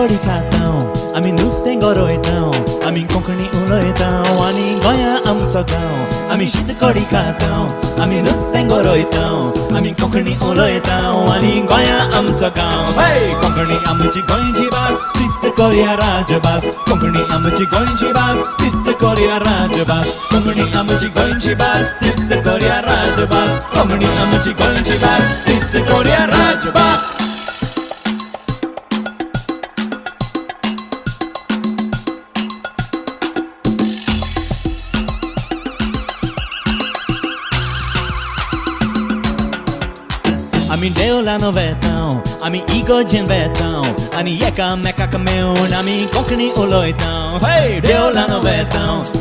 कडी खातां आमी नुस्तें गरयतां आमी कोंकणी उलयतां आनी गोंया आमचो गांव आमी शीत कडी खातां आमी नुस्तें गरयतां आमी कोंकणी उलयतां आनी गोंया आमचो गांव कोंकणी आमची गोंयची भास तीच करुया राजभास कोंकणी आमची गोंयची भास तीच करुया राजभास कोंकणी आमची गोंयची भास तीच करुया राजभास कोंकणी आमची गोंयची भास तीच करुया राजभास आमी देवळान वेतां आमी इगोर्जेन वेतां आनी एकामेकाक मेळून आमी कोंकणी उलयतां देवळान वेतां